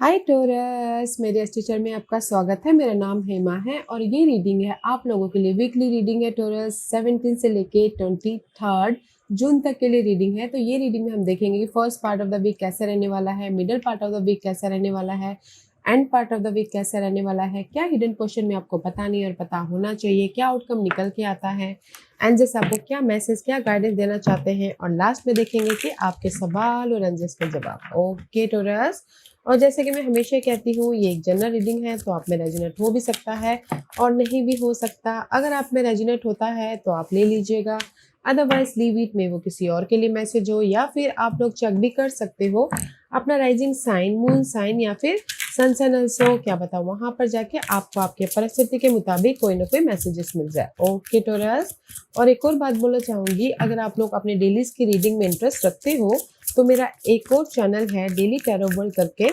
हाय torus, मेरे इस teacher में आपका स्वागत है। मेरा नाम हेमा है और ये रीडिंग है आप लोगों के लिए। वीकली रीडिंग है टोरस, 17 से लेके 23 जून तक के लिए रीडिंग है। तो ये रीडिंग में हम देखेंगे कि first part of the week कैसा रहने वाला है, middle part of the week कैसा रहने वाला है, end part of the week कैसा रहने वाला है, क्या हिडन क्वेश्चन में आपको पता नहीं और पता होना चाहिए, क्या आउटकम निकल के आता है, एंड जैसे आपको क्या मैसेज, क्या गाइडेंस देना चाहते हैं, और लास्ट में देखेंगे कि आपके सवाल और एंजल्स के जवाब। ओके टोरस, और जैसे कि मैं हमेशा कहती हूँ, ये एक जनरल रीडिंग है, तो आप में रेजोनेट हो भी सकता है और नहीं भी हो सकता। अगर आप में रेजोनेट होता है तो आप ले लीजिएगा, अदरवाइज लीव इट, में वो किसी और के लिए मैसेज हो, या फिर आप लोग चेक भी कर सकते हो अपना राइजिंग साइन, मून साइन, या फिर सन सन अल्सो, क्या बताओ, वहां पर जाके आपको आपके परिस्थिति के मुताबिक कोई ना कोई मैसेजेस मिल जाए। ओके टोरस, और एक और बात बोलना चाहूंगी, अगर आप लोग अपने डेलीज की रीडिंग में इंटरेस्ट रखते हो तो मेरा एक और चैनल है डेली टैरो वर्ल्ड करके,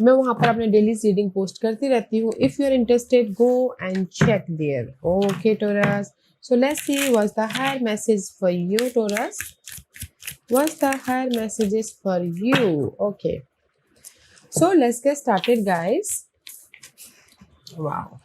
मैं वहां पर अपने डेली रीडिंग पोस्ट करती रहती हूँ। If you are interested, go and check there. Okay Taurus, so let's see what's the higher message for you Taurus. What's the higher messages for you? Okay, so let's get started guys. Wow,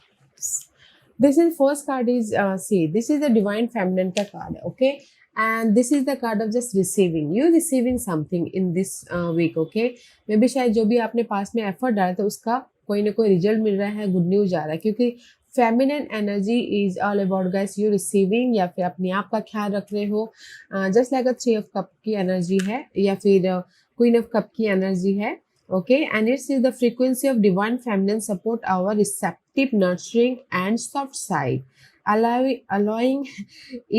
this is first card is see, this is the divine feminine का card है, okay, and this is the card of just receiving, you receiving something in this week, okay. मे भी शायद जो भी आपने पास में effort डाला था उसका कोई ना कोई रिजल्ट मिल रहा है, गुड न्यूज आ रहा है, क्योंकि feminine energy is all about guys you receiving, या फिर अपने आप का ख्याल रख रहे हो, just like a 3 of cup की एनर्जी है, या फिर क्वीन ऑफ कप की एनर्जी है। Okay, and it is the frequency of divine feminine support our receptive, nurturing, and soft side, allowing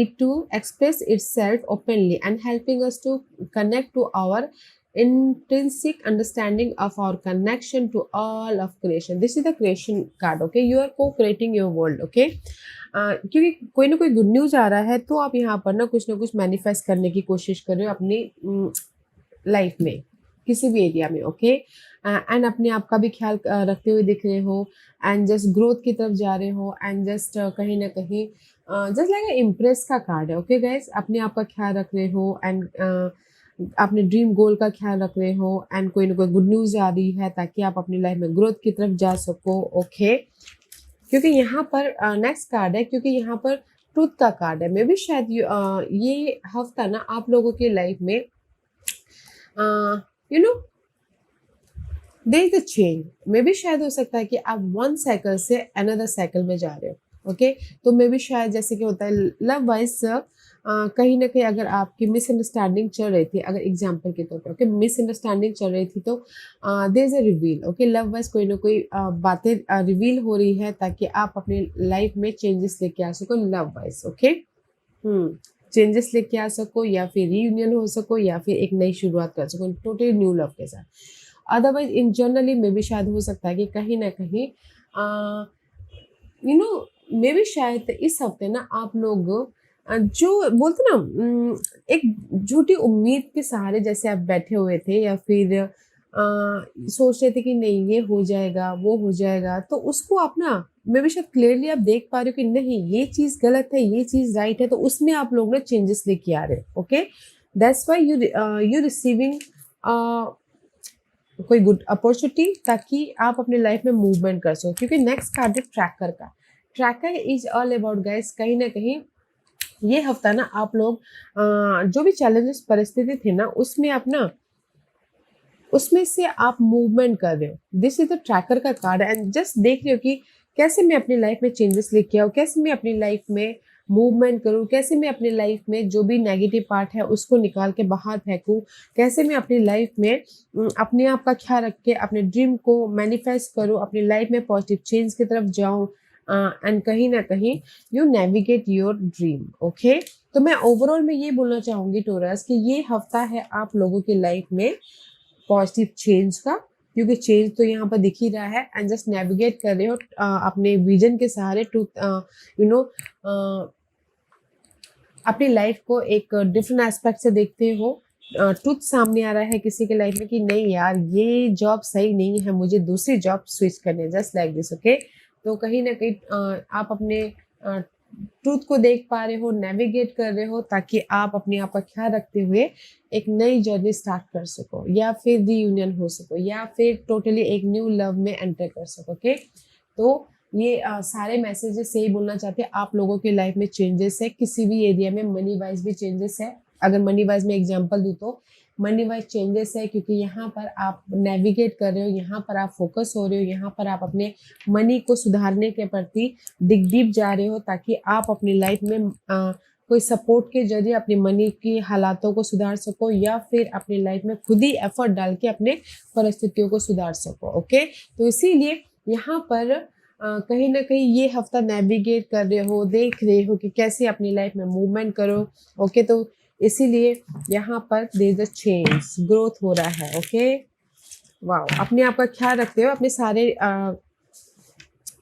it to express itself openly and helping us to connect to our intrinsic understanding of our connection to all of creation. This is the creation card. Okay, you are co-creating your world. Okay, क्योंकि कोई ना कोई good news आ रहा है तो आप यहाँ पर ना कुछ मैनिफेस्ट करने की कोशिश कर रहे हो अपनी लाइफ में, किसी भी एरिया में। ओके, एंड अपने आप का भी ख्याल रखते हुए दिख रहे हो, एंड जस्ट ग्रोथ की तरफ जा रहे हो, एंड जस्ट कहीं ना कहीं जस्ट लाइक इम्प्रेस का कार्ड है। ओके गाइस, अपने आप का ख्याल रख रहे हो, एंड अपने ड्रीम गोल का ख्याल रख रहे हो, एंड कोई ना कोई गुड न्यूज आ रही है ताकि आप अपनी लाइफ में ग्रोथ की तरफ जा सको। ओके, क्योंकि यहाँ पर नेक्स्ट कार्ड है, क्योंकि यहाँ पर ट्रूथ का कार्ड है। मे भी शायद ये हफ्ता ना आप लोगों की लाइफ में you no there is a change. मे भी शायद हो सकता है कि आप वन साइकिल से अनदर साइकिल में जा रहे हो। ओके, तो मे भी शायद जैसे कि होता है लव वाइज, कहीं ना कहीं अगर आपकी मिसअंडरस्टैंडिंग चल रही थी, अगर एग्जाम्पल के तौर पर ओके मिसअंडरस्टैंडिंग चल रही थी, तो there is a reveal. Okay, love wise कोई ना कोई बातें रिवील हो रही है ताकि आप अपनी लाइफ में चेंजेस लेके आ सको लव वाइज। ओके, चेंजेस लेके आ सको, या फिर रीयूनियन हो सको, या फिर एक नई शुरुआत कर सको टोटली न्यू लव के साथ। अदरवाइज इन जनरली में भी शायद हो सकता है कि कहीं ना कहीं मे भी शायद इस हफ्ते ना आप लोग जो बोलते ना एक झूठी उम्मीद के सहारे जैसे आप बैठे हुए थे, या फिर सोच रहे थे कि नहीं ये हो जाएगा वो हो जाएगा, तो उसको आप ना मे भी शायद क्लियरली आप देख पा रहे हो कि नहीं ये चीज गलत है, ये चीज राइट है, तो उसमें आप लोग ना चेंजेस लेके आ रहे हो। Okay, that's why you receiving कोई गुड अपॉर्चुनिटी ताकि आप अपने लाइफ में मूवमेंट कर सको। क्योंकि नेक्स्ट कार्ड है ट्रैकर का। Tracker is all about guys, कहीं ना कहीं ये हफ्ता ना आप लोग जो भी चैलेंजेस परिस्थिति थे ना उसमें से आप मूवमेंट कर रहे हो। दिस इज द ट्रैकर का कार्ड, एंड जस्ट देख रहे हो कि कैसे मैं अपनी लाइफ में चेंजेस लेके आऊँ, कैसे मैं अपनी लाइफ में मूवमेंट करूँ, कैसे मैं अपनी लाइफ में जो भी नेगेटिव पार्ट है उसको निकाल के बाहर फेंकूँ, कैसे मैं अपनी लाइफ में अपने आप का ख्याल रख के अपने ड्रीम को मैनिफेस्ट करूँ, अपनी लाइफ में पॉजिटिव चेंज की तरफ जाऊँ, एंड कहीं ना कहीं you navigate your dream. Okay, तो मैं ओवरऑल में ये बोलना चाहूंगी टोरस कि ये हफ्ता है आप लोगों की लाइफ में पॉजिटिव चेंज का, क्योंकि चेंज तो यहाँ पर दिख ही रहा है, एंड जस्ट नेविगेट कर रहे हो अपने विजन के सहारे टू अपनी लाइफ को एक डिफरेंट एस्पेक्ट से देखते हो। ट्रुथ सामने आ रहा है किसी के लाइफ में कि नहीं यार ये जॉब सही नहीं है, मुझे दूसरी जॉब स्विच करनी है, जस्ट लाइक दिस। ओके, तो कहीं ना कहीं आप अपने ट्रूथ को देख पा रहे हो, नेविगेट कर रहे हो, ताकि आप अपने आप का ख्याल रखते हुए एक नई जर्नी स्टार्ट कर सको, या फिर रीयूनियन हो सको, या फिर टोटली एक न्यू लव में एंटर कर सको। ओके, तो ये सारे मैसेजेस यही बोलना चाहते हैं, आप लोगों के लाइफ में चेंजेस है, किसी भी एरिया में मनी वाइज भी चेंजेस है। अगर मनी वाइज में एग्जांपल दूं तो मनी वाइज चेंजेस है, क्योंकि यहाँ पर आप नेविगेट कर रहे हो, यहाँ पर आप फोकस हो रहे हो, यहाँ पर आप अपने मनी को सुधारने के प्रति डिग डीप जा रहे हो, ताकि आप अपनी लाइफ में कोई सपोर्ट के जरिए अपनी मनी की हालातों को सुधार सको, या फिर अपनी लाइफ में खुद ही एफर्ट डाल के अपने परिस्थितियों को सुधार सको। ओके, तो इसीलिए यहाँ पर कहीं ना कहीं ये हफ्ता नेविगेट कर रहे हो, देख रहे हो कि कैसे अपनी लाइफ में मूवमेंट करो। ओके, तो इसीलिए यहाँ पर there is a change, growth हो रहा है। ओके, वाह, अपने आप का ख्याल रखते हो, अपने सारे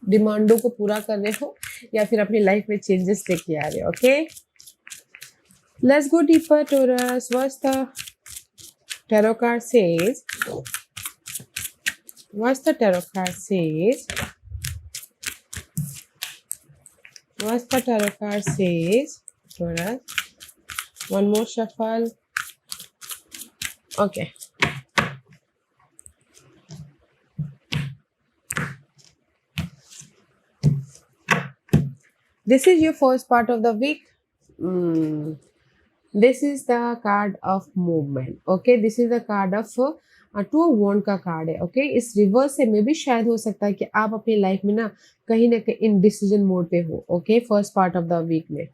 डिमांडों को पूरा कर रहे हो, या फिर अपनी लाइफ में चेंजेस लेके आ रहे हो। Okay, let's go deeper Taurus. What's the tarot card says? What's the tarot card says? What's the tarot card says? Taurus. One more shuffle. Okay. This is your first part of the week. This is the card of movement. Okay, this is the card of two of wand का card है। Okay, इस reverse से में भी शायद हो सकता है कि आप अपनी लाइफ में ना कहीं इन डिसीजन मोड पे हो। Okay, first part of the week में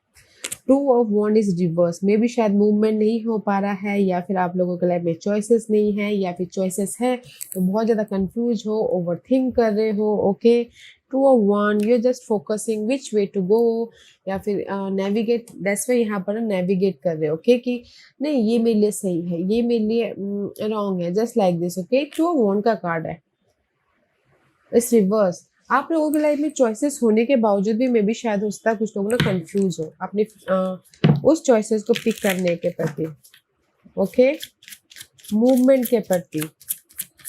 two of wand is reverse में भी शायद मूवमेंट नहीं हो पा रहा है, या फिर आप लोगों के लाइफ में चॉइसेस नहीं है, या फिर चॉइसेस है तो बहुत ज़्यादा कंफ्यूज हो, ओवर थिंक कर रहे हो। Okay, two of wand, you are just focusing which way to go, या फिर नेविगेट, दैट्स वाई यहाँ पर नेविगेट कर रहे हो। ओके, कि नहीं ये मेरे लिए सही है, ये मेरे लिए रॉन्ग है, just like this. Okay, two of wand का कार्ड है इस रिवर्स। आप लोगों की लाइफ में चॉइसेस होने के बावजूद भी मे भी शायद हो सकता है कुछ लोग ना कंफ्यूज हो अपने उस चॉइसेस को पिक करने के प्रति। ओके, मूवमेंट के प्रति।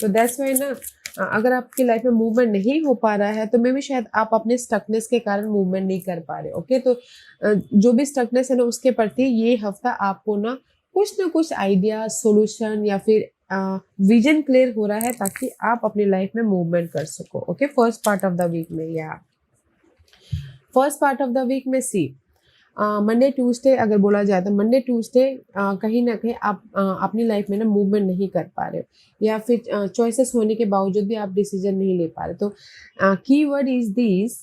तो दैट्स वाई ना, अगर आपकी लाइफ में मूवमेंट नहीं हो पा रहा है तो मे भी शायद आप अपने स्टकनेस के कारण मूवमेंट नहीं कर पा रहे। ओके, तो जो भी स्टकनेस है ना उसके प्रति ये हफ्ता आपको ना कुछ आइडिया, सोल्यूशन, या फिर विजन क्लियर हो रहा है, ताकि आप अपनी लाइफ में मूवमेंट कर सको। Okay, first part of the week में, या first part of the week में सी मंडे ट्यूसडे अगर बोला जाए तो मंडे ट्यूसडे कहीं ना कहीं आप अपनी लाइफ में ना मूवमेंट नहीं कर पा रहे हो, या फिर चॉइसेस होने के बावजूद भी आप डिसीजन नहीं ले पा रहे। तो की वर्ड इज दिस,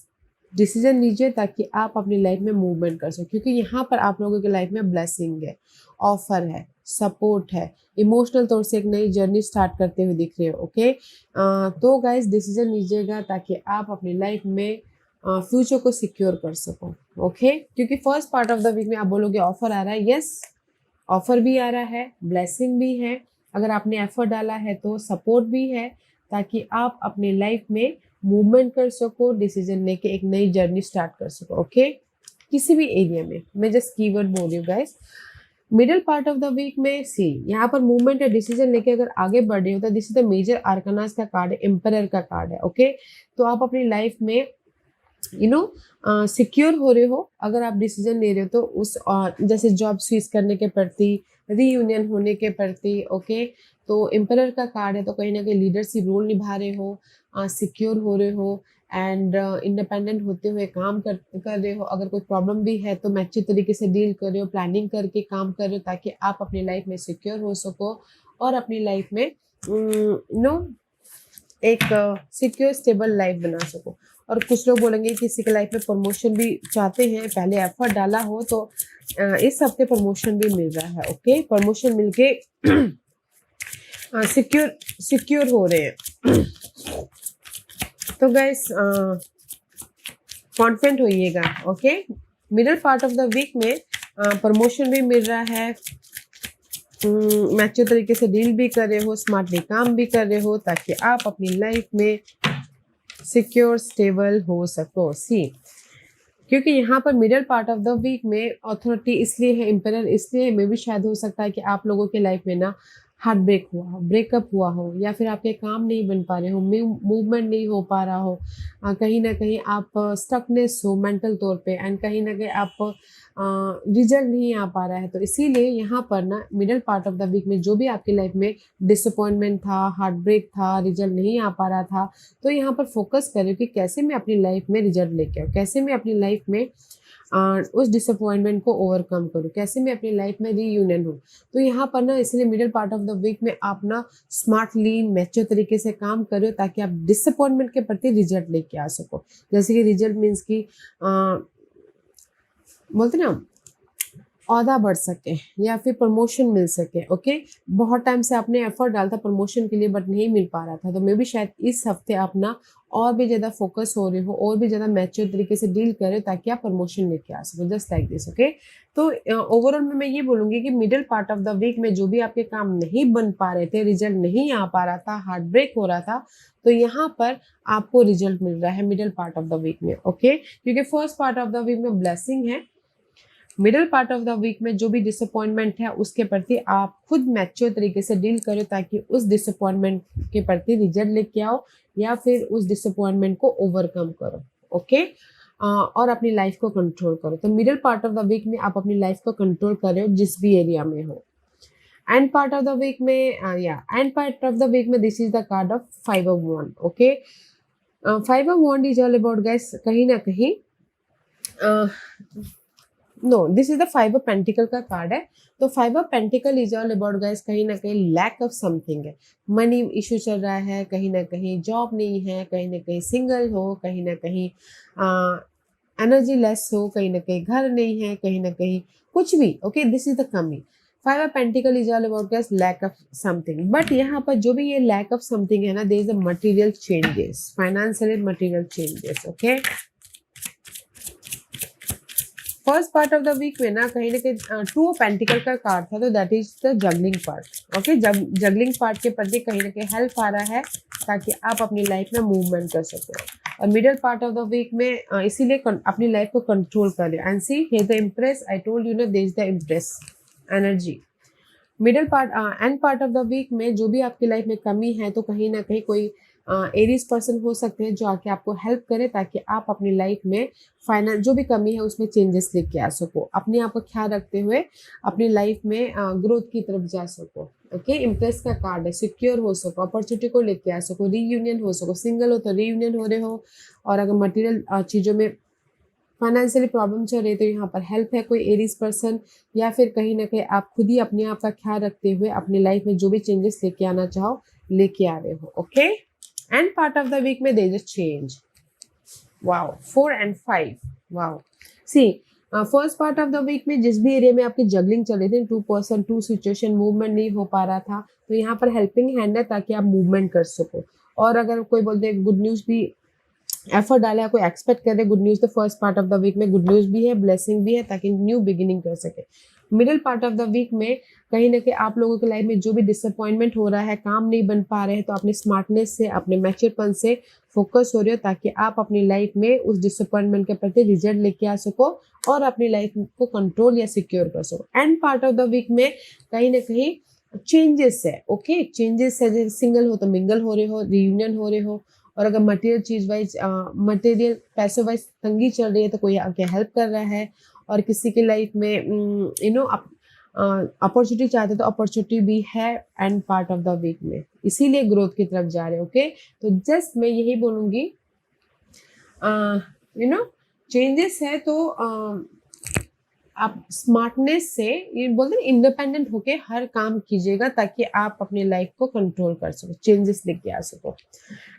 डिसीजन लीजिए ताकि आप अपनी लाइफ में मूवमेंट कर सको, क्योंकि यहाँ पर आप लोगों की लाइफ में ब्लेसिंग है, ऑफर है, सपोर्ट है, इमोशनल तौर से एक नई जर्नी स्टार्ट करते हुए दिख रहे हो। ओके, तो गाइज डिसीजन लीजिएगा ताकि आप अपनी लाइफ में फ्यूचर को सिक्योर कर सको। ओके, क्योंकि first part of the week में आप बोलोगे ऑफर आ रहा है, यस ऑफर भी आ रहा है, ब्लेसिंग भी है, अगर आपने एफर्ट डाला है तो सपोर्ट भी है, ताकि आप अपनी लाइफ में मूवमेंट कर सको, डिसीजन लेके एक नई जर्नी स्टार्ट कर सको। ओके, किसी भी एरिया में, मैं जस्ट कीवर्ड बोल रही हूँ guys. Middle part of the week में सी यहाँ पर मूवमेंट या डिसीजन लेके अगर आगे बढ़ रहे हो तो दिस इज द मेजर आर्कानास का कार्ड है, एम्परर का कार्ड है। ओके, तो आप अपनी लाइफ में सिक्योर हो रहे हो अगर आप डिसीजन ले रहे हो तो उस जैसे जॉब स्विच करने के प्रति, रीयूनियन होने के प्रति। ओके, तो एम्परर का कार्ड है, तो कहीं ना कहीं लीडरशिप रोल निभा रहे हो, सिक्योर हो रहे हो, एंड इंडिपेंडेंट होते हुए काम कर रहे हो। अगर कोई प्रॉब्लम भी है तो मैं अच्छी तरीके से डील कर रहे हो, प्लानिंग करके काम कर रहे हो, ताकि आप अपनी लाइफ में सिक्योर हो सको और अपनी लाइफ में एक सिक्योर स्टेबल लाइफ बना सको। और कुछ लोग बोलेंगे किसी के लाइफ में प्रमोशन भी चाहते हैं, पहले एफर्ट डाला हो तो इस हफ्ते प्रमोशन भी मिल रहा है। ओके, प्रमोशन मिलके सिक्योर हो रहे हैं। तो गाइस कॉन्फिडेंट होइएगा। Okay, middle part of the week में प्रमोशन भी मिल रहा है, मैच्योर तरीके से डील भी कर रहे हो, स्मार्टली काम भी कर रहे हो, ताकि आप अपनी लाइफ में सिक्योर स्टेबल हो सको। सी, क्योंकि यहाँ पर middle part of the week में अथॉरिटी इसलिए है, एम्परर इसलिए में भी शायद हो सकता है कि आप लोगों के लाइफ में ना हार्ट ब्रेक हुआ हो, ब्रेकअप हुआ हो, या फिर आपके काम नहीं बन पा रहे हो, मूवमेंट नहीं हो पा रहा हो, कहीं ना कहीं आप स्टकनेस हो मेंटल तौर पे, एंड कहीं ना कहीं आप रिजल्ट नहीं आ पा रहा है, तो इसीलिए यहाँ पर ना middle part of the week में जो भी आपकी लाइफ में डिसअपॉइंटमेंट था, हार्ट ब्रेक था, रिजल्ट नहीं आ पा रहा था, तो यहाँ पर फोकस करें कि कैसे मैं अपनी लाइफ में रिजल्ट लेके आऊँ, कैसे मैं अपनी लाइफ में उस डिसअपॉइंटमेंट को ओवरकम करूँ, कैसे मैं अपनी लाइफ में रीयूनियन हूँ। तो यहाँ पर ना इसलिए middle part of the week में आप ना स्मार्टली मैच्योर तरीके से काम करो, ताकि आप डिसअपॉइंटमेंट के प्रति रिजल्ट लेके आ सको। जैसे कि रिजल्ट मीन्स की बोलते ना औहदा बढ़ सके या फिर प्रमोशन मिल सके। ओके, बहुत टाइम से आपने एफर्ट डाला था प्रमोशन के लिए बट नहीं मिल पा रहा था, तो मे भी शायद इस हफ्ते आप ना और भी ज़्यादा फोकस हो रहे हो, और भी ज़्यादा मैच्योर तरीके से डील करें ताकि आप प्रमोशन लेके आ सको, जस्ट लाइक दिस। ओके, तो ओवरऑल में मैं ये बोलूँगी कि middle part of the week में जो भी आपके काम नहीं बन पा रहे थे, रिजल्ट नहीं आ पा रहा था, हार्ट ब्रेक हो रहा था, तो यहाँ पर आपको रिजल्ट मिल रहा है middle part of the week में। ओके, क्योंकि first part of the week में ब्लेसिंग है, middle part of the week में जो भी डिसअपॉइंटमेंट है उसके प्रति आप खुद मैच्योर तरीके से डील करो, ताकि उस डिसअपॉइंटमेंट के प्रति रिजल्ट लेके आओ या फिर उस डिसअपॉइंटमेंट को ओवरकम करो। ओके, और अपनी लाइफ को कंट्रोल करो। तो middle part of the week में आप अपनी लाइफ को कंट्रोल कर रहे हो जिस भी एरिया में हो। End part of the week में end part of the week में this is the card of 5 of wand. Okay, 5 of wand is all about guys, कहीं ना कहीं no, this is the 5 of pentacle का card है। तो 5 of pentacle is all about guys, कहीं ना कहीं लैक ऑफ समथिंग है, मनी इशू चल रहा है, कहीं ना कहीं जॉब नहीं है, कहीं ना कहीं सिंगल हो, कहीं ना कहीं एनर्जी लेस हो, कहीं ना कहीं घर नहीं है, कहीं ना कहीं कुछ भी। ओके, दिस इज द कमी। 5 of pentacle is all about guys lack of something, but यहाँ पर जो भी ये लैक ऑफ समथिंग है ना, there is a material changes, financial material changes. Okay, first part of the week में ना कहीं 2 ऑफ पेंटिकल का कार्ड था, तो that is the juggling part. Okay, juggling part के प्रति कहीं ना कहीं हेल्प आ रहा है ताकि आप अपनी लाइफ में मूवमेंट कर सको। और middle part of the week में इसीलिए अपनी लाइफ को कंट्रोल करें। And see here the empress, I told you no there is the empress energy. Middle part end part of the week में जो भी आपकी लाइफ में कमी है, तो कहीं ना कहीं कोई एरीज पर्सन हो सकते हैं जो आके आपको हेल्प करे, ताकि आप अपनी लाइफ में फाइनेंस जो भी कमी है उसमें चेंजेस लेके आ सको, अपने आप को ख्याल रखते हुए अपनी लाइफ में ग्रोथ की तरफ जा सको। ओके, इम्प्रेस का कार्ड है, सिक्योर हो सको, अपॉर्चुनिटी को लेके आ सको, रीयूनियन हो सको, सिंगल हो तो रीयूनियन हो रहे हो, और अगर मटेरियल चीज़ों में फाइनेंशियली प्रॉब्लम चल रही तो यहाँ पर हेल्प है कोई एरीज पर्सन, या फिर कहीं ना कहीं आप खुद ही अपने आप का ख्याल रखते हुए अपनी लाइफ में जो भी चेंजेस लेके आना चाहो लेके आ रहे हो। Okay, end part of the week में there is a change. Wow, 4 and 5। Wow, see first part of the week में जिस भी एरिया में आपकी जगलिंग चल रही थी, 2% 2 सिचुएशन, मूवमेंट नहीं हो पा रहा था, तो यहाँ पर हेल्पिंग हैंड है ताकि आप मूवमेंट कर सको। और अगर कोई बोलते गुड न्यूज़ भी एफर्ट डाले, कोई एक्सपेक्ट कर रहे गुड न्यूज़, तो first part of the week में गुड न्यूज़ भी है, ब्लेसिंग भी है, ताकि न्यू बिगिनिंग कर सके। Middle part of the week में कहीं ना कहीं आप लोगों की लाइफ में जो भी डिसअपॉइंटमेंट हो रहा है, काम नहीं बन पा रहे हैं, तो अपने स्मार्टनेस से, अपने मैच्योरपन से फोकस हो रहे हो ताकि आप अपनी लाइफ में उस डिसअपॉइंटमेंट के प्रति रिजल्ट लेके आ सको और अपनी लाइफ को कंट्रोल या सिक्योर कर सको। End part of the week में कहीं ना कहीं चेंजेस है। ओके, चेंजेस है, जैसे सिंगल हो तो मिंगल हो रहे हो, रियूनियन हो रहे हो, और अगर मटेरियल चीज वाइज मटेरियल पैसे वाइज तंगी चल रही है तो कोई आके हेल्प कर रहा है, और किसी की लाइफ में यू नो अपॉर्चुनिटी चाहते तो अपॉर्चुनिटी भी है end part of the week में, इसीलिए ग्रोथ की तरफ जा रहे हैं। ओके, तो जस्ट मैं यही बोलूँगी यू नो चेंजेस है तो आप स्मार्टनेस से, ये बोलते हैं इंडिपेंडेंट होके हर काम कीजिएगा ताकि आप अपनी लाइफ को कंट्रोल कर सको, चेंजेस लेके आ सको।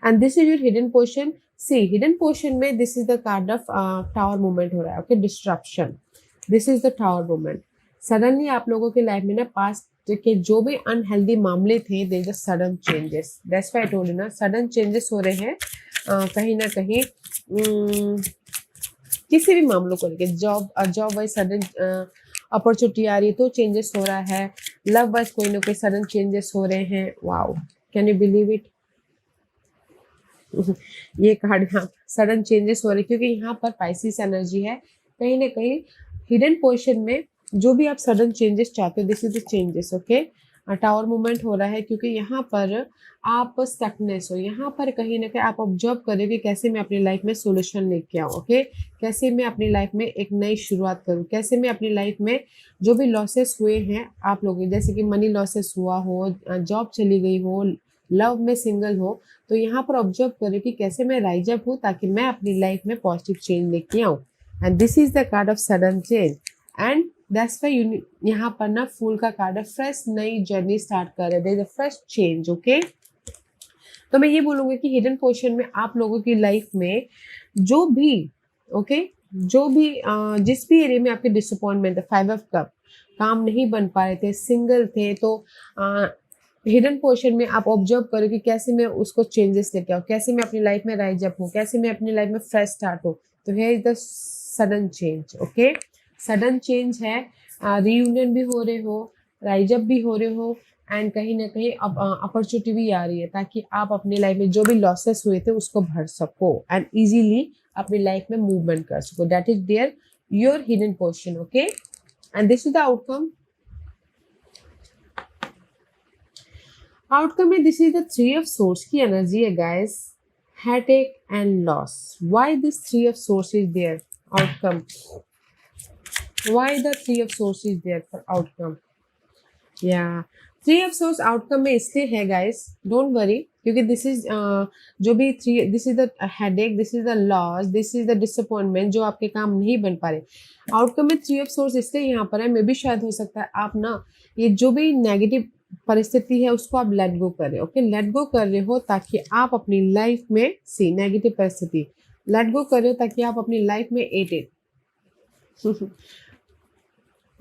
And this is your hidden portion. See hidden portion में this is the card of tower movement हो रहा है। Okay, disruption, this is the tower movement. Suddenly आप लोगों के लाइफ में ना पास्ट के जो भी अनहेल्दी मामले थे, there is a sudden changes, that's why I told you ना, सडन चेंजेस हो रहे हैं कहीं ना कहीं किसी भी मामलों को लेकर, जॉब वाइज सडन अपॉर्चुनिटी आ रही है तो चेंजेस हो रहा है, लव वाइज कोई ना कोई सडन चेंजेस हो रहे हैं। Wow, can you believe it ये कार्ड यहाँ सडन चेंजेस हो रहे हैं क्योंकि यहाँ पर पाइसिस एनर्जी है। कहीं ना कहीं हिडन पोर्शन में जो भी आप सडन चेंजेस चाहते हो, this is the changes. Okay, tower movement हो रहा है, क्योंकि यहाँ पर आप स्टकनेस हो, यहाँ पर कहीं ना कहीं आप ऑब्जर्व करें कि कैसे मैं अपनी लाइफ में सॉल्यूशन लेके आऊँ। ओके, कैसे मैं अपनी लाइफ में एक नई शुरुआत करूँ, कैसे मैं अपनी लाइफ में जो भी लॉसेस हुए हैं आप लोगों के, जैसे कि मनी लॉसेस हुआ हो, जॉब चली गई हो, लव में सिंगल हो, तो यहाँ पर ऑब्जर्व करें कि कैसे मैं राइज अप हूँ ताकि मैं अपनी लाइफ में पॉजिटिव चेंज लेके आऊँ। And this is the card of sudden change, and that's why यहाँ पर ना फूल का कार्ड है, फ्रेश नई जर्नी स्टार्ट कर रहे, there is a fresh change. Okay, तो मैं ये बोलूँगी कि हिडन पोर्शन में आप लोगों की लाइफ में जो भी ओके जो भी जिस भी एरिया में आपके डिसअपॉइंटमेंट है, 5 ऑफ कप, काम नहीं बन पा रहे थे, सिंगल थे, तो हिडन पोर्शन में आप ऑब्जर्व करो कि कैसे मैं उसको चेंजेस लेके आऊँ, कैसे मैं अपनी लाइफ में राइज अप हूँ, कैसे मैं अपनी लाइफ में फ्रेश स्टार्ट हूँ। तो here is the sudden change. Okay, sudden change है, रीयूनियन भी हो रहे हो, राइज अप भी हो रहे हो, एंड कहीं ना कहीं अपॉर्चुनिटी भी आ रही है ताकि आप अपनी लाइफ में जो भी लॉसेस हुए थे उसको भर सको एंड इजीली अपनी लाइफ में मूवमेंट कर सको। That is there your hidden portion. Okay, and this is the outcome. Outcome में this is the 3 of swords की एनर्जी है guys, headache and loss. Why this 3 of swords is there outcome, why the 3 of swords is there for outcome? या 3 of swords outcome में इसलिए है guys, don't worry, क्योंकि this is जो भी 3, this is the headache, this is the loss, this is the disappointment, जो आपके काम नहीं बन पा रहे। आउटकम में 3 ऑफ सोर्स इसलिए यहाँ पर है, मे भी शायद हो सकता है आप ना ये जो भी नेगेटिव परिस्थिति है उसको आप लेट गो कर रहे हो। ओके, लेट गो कर रहे हो ताकि आप अपनी लाइफ में नेगेटिव परिस्थिति लेट गो कर रहे हो ताकि आप अपनी लाइफ में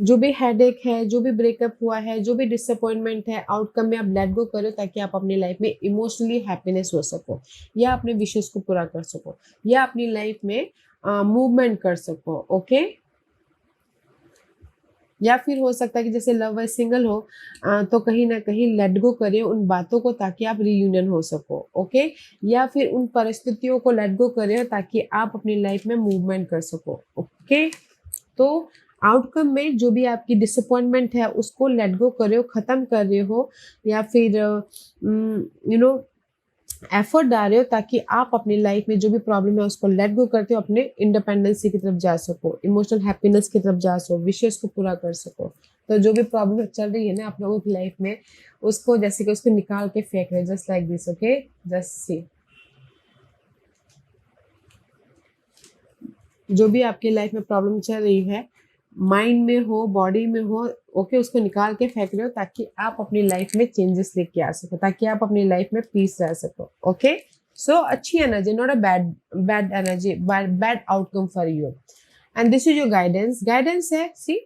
जो भी हेडेक है, जो भी ब्रेकअप हुआ है, जो भी डिसअपॉइंटमेंट है, आउटकम में आप लेट गो करो ताकि आप अपनी लाइफ में इमोशनली हैप्पीनेस हो सको, या अपने विशेष को पूरा कर सको, या अपनी लाइफ में मूवमेंट कर सको। ओके, या फिर हो सकता है कि जैसे लव है, सिंगल हो, तो कहीं ना कहीं लेट गो करें उन बातों को ताकि आप रीयूनियन हो सको। ओके, या फिर उन परिस्थितियों को लेट गो करें ताकि आप अपनी लाइफ में मूवमेंट कर सको। ओके, तो आउटकम में जो भी आपकी डिसअपॉइंटमेंट है उसको लेट गो कर रहे हो, खत्म कर रहे हो, या फिर एफर्ट डाल रहे हो ताकि आप अपनी लाइफ में जो भी प्रॉब्लम है उसको लेट गो करते हो, अपने इंडिपेंडेंसी की तरफ जा सको, इमोशनल हैप्पीनेस की तरफ जा सको, विशेष को पूरा कर सको। तो जो भी प्रॉब्लम चल रही है ना आप लोगों की लाइफ में, उसको जैसे कि उसको निकाल के फेंक रहे, just like this. Okay, just see, जो भी आपकी लाइफ में प्रॉब्लम चल रही है, माइंड में हो, बॉडी में हो, ओके, उसको निकाल के फेंक रहे हो ताकि आप अपनी लाइफ में चेंजेस लेके आ सको, ताकि आप अपनी लाइफ में पीस रह सको। ओके, सो अच्छी energy, not a bad energy, bad outcome for you. And this is your guidance. Guidance है, सी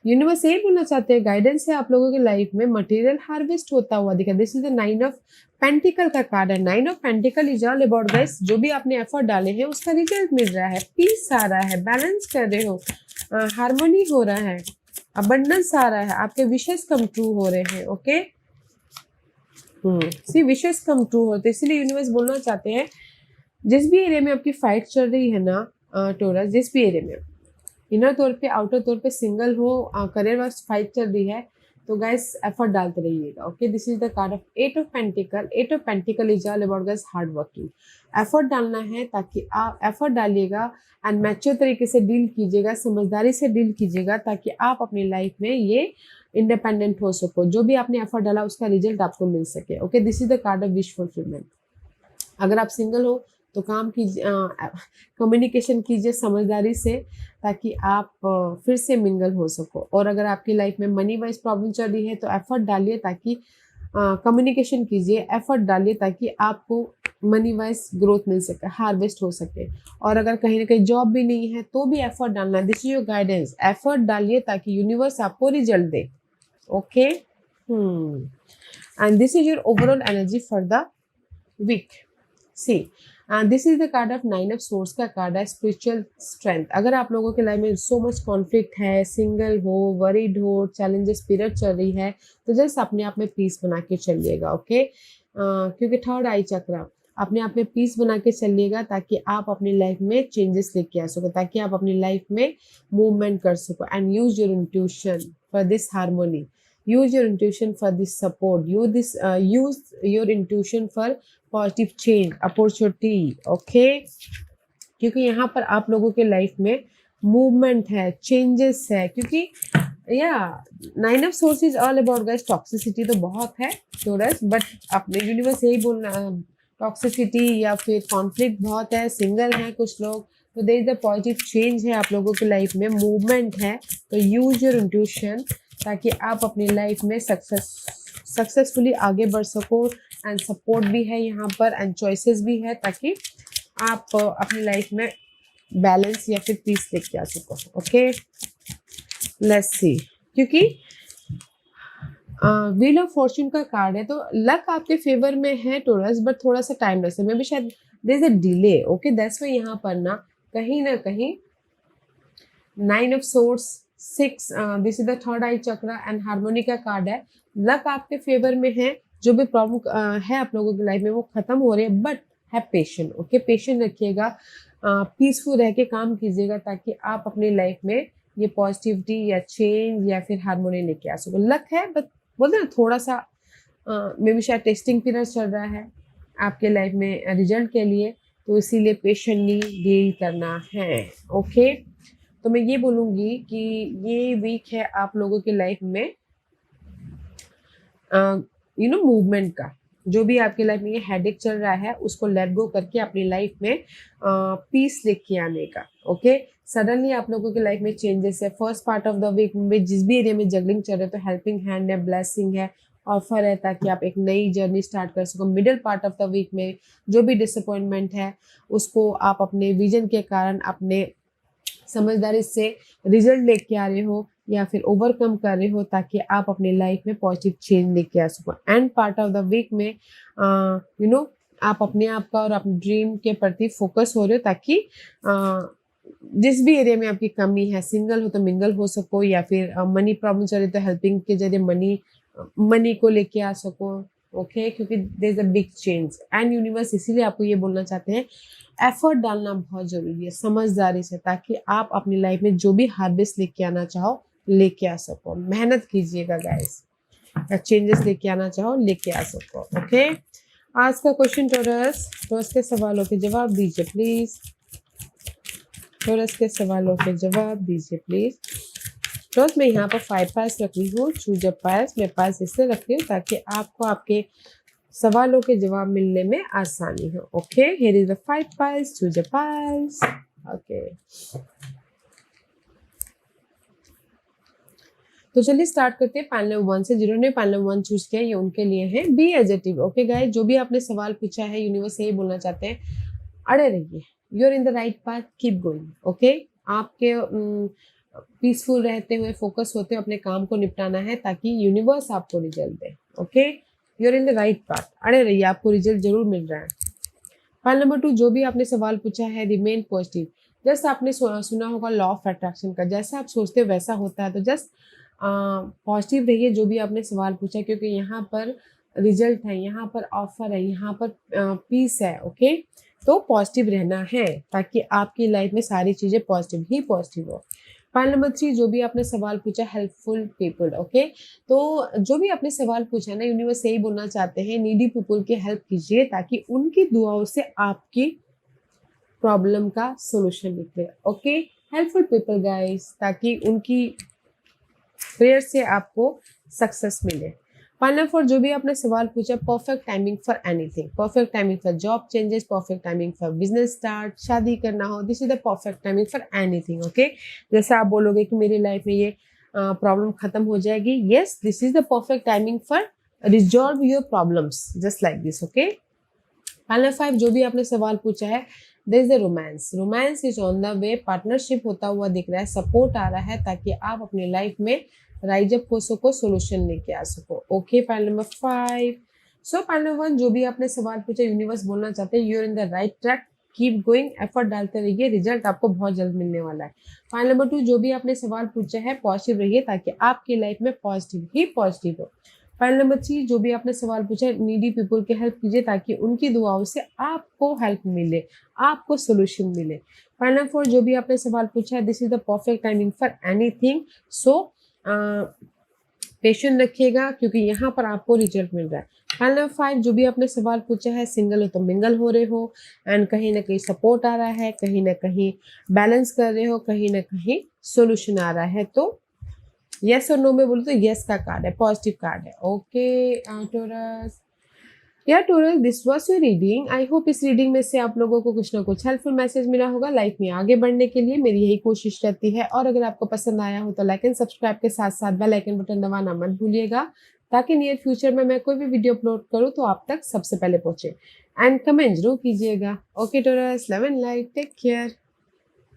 यूनिवर्स यही बोलना चाहते हैं, गाइडेंस है आप लोगों की लाइफ में मटेरियल हार्वेस्ट होता हुआ दिखा। This is the 9 of pentacle का कार्ड है। 9 of pentacle is all about guys, जो भी आपने एफर्ट डाले हैं उसका रिजल्ट मिल रहा है, पीस आ रहा है, बैलेंस कर रहे हो, हार्मोनी हो रहा है, अबंडेंस आ रहा है, आपके विशेष कम ट्रू हो रहे हैं। ओके, सी विशेष कम ट्रू होते, इसलिए यूनिवर्स बोलना चाहते हैं जिस भी एरिया में आपकी फाइट चल रही है ना टोरस, जिस भी एरिया में इनर तौर पे, आउटर तौर पे सिंगल हो, करियर वाइज फाइट चल रही है, तो गाइस एफर्ट डालते रहिएगा। Okay, this is the card of 8 of pentacle. 8 of pentacle is all about guys hard working. Effort डालना है ताकि आप एफर्ट डालिएगा एंड मैच्योर तरीके से डील कीजिएगा, समझदारी से डील कीजिएगा ताकि आप अपनी लाइफ में ये इंडिपेंडेंट हो सको, जो भी आपने एफर्ट डाला उसका रिजल्ट आपको मिल सके। Okay, this is the card of wish fulfilment. अगर आप सिंगल हो तो काम कीजिए, कम्युनिकेशन कीजिए समझदारी से ताकि आप फिर से मिंगल हो सको। और अगर आपकी लाइफ में मनी वाइज प्रॉब्लम चल रही है तो एफर्ट डालिए ताकि कम्युनिकेशन कीजिए, एफर्ट डालिए ताकि आपको मनी वाइज ग्रोथ मिल सके, हार्वेस्ट हो सके। और अगर कहीं ना कहीं जॉब भी नहीं है तो भी एफर्ट डालना है। This is your guidance, effort डालिए ताकि यूनिवर्स आपको रिजल्ट दे। Okay, and this is your overall energy for the week. See this is the card of 9 of swords का कार्ड है, स्पिरिचुअल स्ट्रेंथ। अगर आप लोगों के लाइफ में सो मच कॉन्फ्लिक्ट है, सिंगल हो, वरीड हो, चैलेंजेस पीरियड चल रही है, तो जस्ट अपने आप में पीस बना के चलिएगा। ओके, क्योंकि थर्ड आई चक्र, अपने आप में पीस बना के चलिएगा ताकि आप अपनी लाइफ में चेंजेस लेके आ सको, ताकि आप अपनी लाइफ में मूवमेंट कर सको and use your intuition for this harmony. Use your intuition for this support, use your intuition for positive change opportunity. Okay, क्योंकि यहाँ पर आप लोगों के लाइफ में मूवमेंट है, चेंजेस है, क्योंकि या 9 of swords is all about guys toxicity तो बहुत है टोरस, बट अपने यूनिवर्स यही बोलना, टॉक्सिसिटी या फिर कॉन्फ्लिक्ट बहुत है, सिंगल है कुछ लोग, तो there is the positive change है आप लोगों की लाइफ में, मूवमेंट है। तो यूज योर इंट्यूशन ताकि आप अपनी लाइफ में सक्सेसफुली आगे बढ़ सको, एंड सपोर्ट भी है यहाँ पर, एंड चॉइसेस भी है ताकि आप अपनी लाइफ में बैलेंस या फिर पीस लेके आ सको। ओके, लेट्स सी, क्योंकि व्हील ऑफ फॉर्च्यून का कार्ड है, तो लक आपके फेवर में है टोरस, बट थोड़ा सा टाइम लगता है, मे भी शायद there is a delay. Okay, that's why यहाँ पर ना कहीं 9 of swords 6, this is the third eye chakra and harmony का कार्ड है। लक आपके फेवर में है, जो भी प्रॉब्लम है आप लोगों की लाइफ में वो खत्म हो रही है, बट है पेशेंट। ओके, पेशेंट रखिएगा, पीसफुल रह के काम कीजिएगा ताकि आप अपनी लाइफ में ये पॉजिटिविटी या चेंज या फिर हार्मोनी लेके आ सको। लक है, बट बोलते ना थोड़ा सा मे बी शायद टेस्टिंग पीरियड चल रहा है आपके लाइफ में रिजल्ट के लिए, तो इसीलिए पेशेंटली डील करना है। ओके, तो मैं ये बोलूँगी कि ये वीक है आप लोगों की लाइफ में मूवमेंट का। जो भी आपकी लाइफ में ये हेडेक चल रहा है उसको लेट गो करके अपनी लाइफ में पीस लेके आने का। ओके, सडनली आप लोगों की लाइफ में चेंजेस है। First part of the week में जिस भी एरिया में जगलिंग चल रहा है, तो हेल्पिंग हैंड है, ब्लेसिंग है, ऑफर है ताकि आप एक नई जर्नी स्टार्ट कर सको। मिडिल पार्ट ऑफ द वीक में जो भी डिसअपॉइंटमेंट है उसको आप अपने विजन के कारण, अपने समझदारी से रिजल्ट लेके आ रहे हो या फिर ओवरकम कर रहे हो ताकि आप अपनी लाइफ में पॉजिटिव चेंज लेके आ सको। End part of the week में आप अपने आप का और अपने ड्रीम के प्रति फोकस हो रहे हो ताकि जिस भी एरिया में आपकी कमी है, सिंगल हो तो मिंगल हो सको, या फिर मनी प्रॉब्लम चल रही तो हेल्पिंग के जरिए मनी को लेके आ सको। ओके, क्योंकि there is a big change and universe इसीलिए आपको ये बोलना चाहते हैं, एफर्ट डालना बहुत जरूरी है समझदारी से, ताकि आप अपनी लाइफ में जो भी हार्वेस्ट लेके आना चाहो लेके आ सको। मेहनत कीजिएगा गाइस, चेंजेस लेके आना चाहो लेके आ सको। ओके, आज का क्वेश्चन टोरस के सवालों के जवाब दीजिए प्लीज। टोरस के सवालों के जवाब दीजिए प्लीज। टोरस मैं यहाँ पर 5 पायल्स रख रही हूँ, चूज अ पायल्स। मैं पायल्स इसलिए रख रही हूँ ताकि आपको आपके सवालों के जवाब मिलने में आसानी हो। Okay, here is the 5 piles, choose a piles. Okay, तो चलिए स्टार्ट करते हैं पायल नंबर 1 से। जिन्होंने पायल नंबर 1 चूज किया ये उनके लिए है बी एडजेक्टिव। ओके गाइस, जो भी आपने सवाल पूछा है यूनिवर्स यही बोलना चाहते हैं, अड़े रहिए, you are in the right path, keep going. Okay, आपके पीसफुल रहते हुए, फोकस होते हुए अपने काम को निपटाना है ताकि यूनिवर्स आपको रिजल्ट दे। Okay, you are in the right path, अड़े रहिए, आपको रिजल्ट जरूर मिल रहा है। पायल नंबर 2, जो भी आपने सवाल पूछा है रिमेन पॉजिटिव। जस्ट आपने सुना होगा लॉ ऑफ अट्रैक्शन का, जैसा आप सोचते हो वैसा होता है, तो जस्ट पॉजिटिव रहिए जो भी आपने सवाल पूछा, क्योंकि यहाँ पर रिजल्ट है, यहाँ पर ऑफर है, यहाँ पर पीस है। ओके, तो पॉजिटिव रहना है ताकि आपकी लाइफ में सारी चीज़ें पॉजिटिव ही पॉजिटिव हो। पायल नंबर 3, जो भी आपने सवाल पूछा हेल्पफुल पीपल। ओके, तो जो भी आपने सवाल पूछा ना, यूनिवर्स यही बोलना चाहते हैं, नीडी पीपल की हेल्प कीजिए ताकि उनकी दुआओं से आपकी प्रॉब्लम का सोल्यूशन निकले। ओके, हेल्पफुल पीपल गाइस, ताकि उनकी प्रेयर से आपको सक्सेस मिले। पायल नंबर 4, जो भी आपने सवाल पूछा perfect timing for anything, perfect timing for job changes, perfect timing for business start, शादी करना हो, this is the perfect timing for anything. Okay, जैसे आप बोलोगे कि मेरी लाइफ में ये प्रॉब्लम खत्म हो जाएगी, yes, this is the perfect timing for resolve your problems just like this. Okay, pile number 5, जो भी आपने सवाल पूछा है there is a romance, romance is on the way, partnership होता हुआ दिख रहा है, सपोर्ट आ रहा है ताकि आप अपनी लाइफ में राइज अप हो सको, सोल्यूशन लेके आ सको। Okay, pile number 5। सो पायल नंबर 1, जो भी आपने सवाल पूछा यूनिवर्स बोलना चाहते हैं, you are in the right track, keep going, effort डालते रहिए, रिजल्ट आपको बहुत जल्द मिलने वाला है। पायल नंबर 2, जो भी आपने सवाल पूछा है पॉजिटिव रहिए ताकि आपकी लाइफ में पॉजिटिव ही पॉजिटिव हो। पायल नंबर 3, जो भी आपने सवाल पूछा है नीडी पीपल की हेल्प कीजिए ताकि उनकी दुआओं से आपको हेल्प मिले, आपको सोल्यूशन मिले। पायल नंबर 4, जो भी आपने सवाल पूछा है this is the perfect timing for anything, so patient रखिएगा क्योंकि यहाँ पर आपको रिजल्ट मिल रहा है। फाइल नंबर 5, जो भी आपने सवाल पूछा है, सिंगल हो तो मिंगल हो रहे हो एंड कहीं ना कहीं सपोर्ट आ रहा है, कहीं ना कहीं बैलेंस कर रहे हो, कहीं ना कहीं सोल्यूशन आ रहा है। तो यस और नो में बोलो तो यस का कार्ड है, पॉजिटिव कार्ड है। ओके टोरस, या Taurus, this was your reading. I hope इस रीडिंग में से आप लोगों को कुछ ना कुछ हेल्पफुल मैसेज मिला होगा। लाइफ में आगे बढ़ने के लिए मेरी यही कोशिश रहती है। और अगर आपको पसंद आया हो तो लाइक एंड सब्सक्राइब के साथ साथ बेल आइकन बटन दबाना मत भूलिएगा, ताकि नियर फ्यूचर में मैं कोई भी वीडियो अपलोड करूँ तो आप तक सबसे पहले पहुंचे। एंड कमेंट जरूर कीजिएगा। Okay Taurus, love and light, take care.